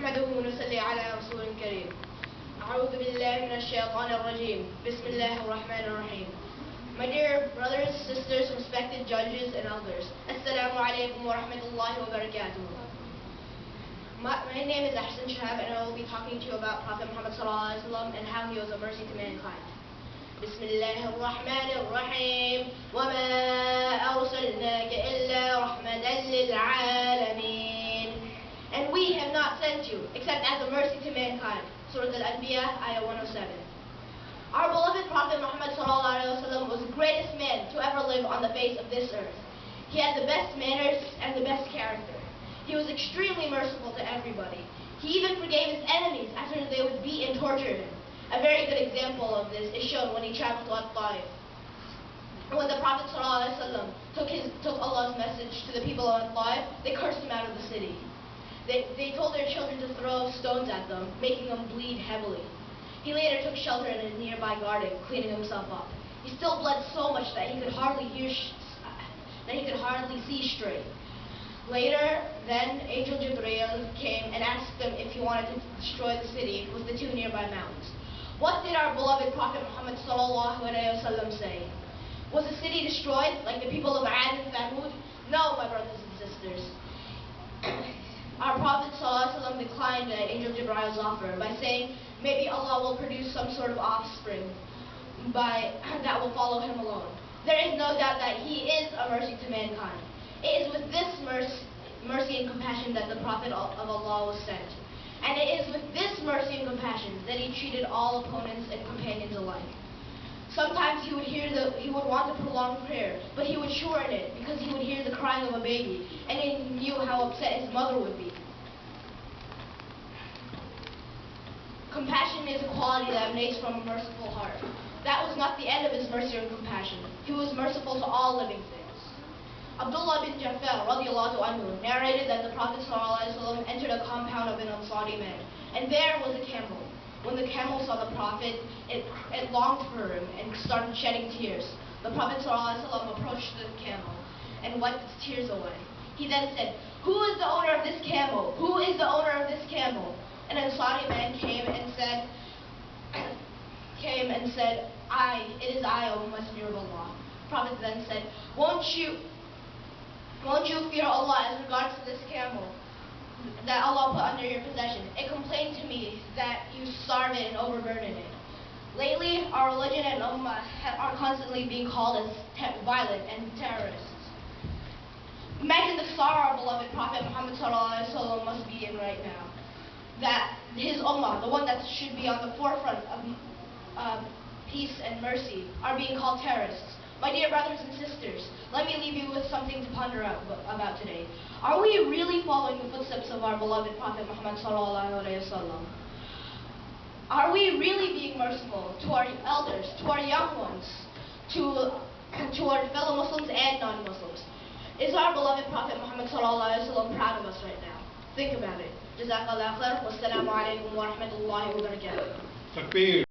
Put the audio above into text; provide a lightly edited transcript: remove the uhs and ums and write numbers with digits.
نحمده ونصلي على رسول كريم. أعوذ بالله من الشيطان الرجيم. بسم الله الرحمن الرحيم. My dear brothers, sisters, respected judges and elders, Assalamu alaikum wa rahmatullahi wa barakatuh. My name is AHSAN and I will be talking to you about Prophet Muhammad and how he was a mercy to mankind. بسم الله الرحمن الرحيم وما أرسلناك إلا رحمة للعالمين. And we have not sent you except as a mercy to mankind. Surah Al-Anbiya, Ayah 107. Our beloved Prophet Muhammad was the greatest man to ever live on the face of this earth. He had the best manners and the best character. He was extremely merciful to everybody. He even forgave his enemies after they would beat and torture him. A very good example of this is shown when he traveled to At-Taif. When the Prophet took Allah's message to the people of At-Taif, they cursed him out of the city. They told their children to throw stones at them, making them bleed heavily. He later took shelter in a nearby garden, cleaning himself up. He still bled so much that he could hardly see straight. Later, then, Angel Jibreel came and asked him if he wanted to destroy the city with the two nearby mountains. What did our beloved Prophet Muhammad say? Was the city destroyed like the people of Ad and Thamud? No, my brothers and sisters. Our Prophet declined Angel Jibreel's offer by saying maybe Allah will produce some sort of offspring that will follow him alone. There is no doubt that he is a mercy to mankind. It is with this mercy and compassion that the Prophet of Allah was sent. And it is with this mercy and compassion that he treated all opponents and companions alike. Sometimes he would want to prolong prayer, but he would shorten it because he would hear the crying of a baby, and he knew how upset his mother would be. Compassion is a quality that emanates from a merciful heart. That was not the end of his mercy and compassion. He was merciful to all living things. Abdullah bin Jafar radiallahu anhu narrated that the Prophet ﷺ entered a compound of an Ansari man, and there was a camel. When the camel saw the Prophet, it longed for him and started shedding tears. The Prophet ﷺ approached the camel and wiped its tears away. He then said, "Who is the owner of this camel? Who is the owner of this camel?" An Ansari man came and said, it is I, O Messenger of Allah. The Prophet then said, Won't you fear Allah as regards to this camel that Allah put under your possession? It complained to me that you starve it and overburden it. Lately, our religion and ummah are constantly being called as violent and terrorists. Imagine the sorrow our beloved Prophet Muhammad must be in right now. That his ummah, the one that should be on the forefront of peace and mercy, are being called terrorists. My dear brothers and sisters, let me leave you with something to ponder about today. Are we really following the footsteps of our beloved Prophet Muhammad ﷺ? Are we really being merciful to our elders, to our young ones, to our fellow Muslims and non-Muslims? Is our beloved Prophet Muhammad ﷺ proud of us right now? Think about it. Jazakallah khair. Wassalamu alaikum wa rahmatullahi wa barakatuh.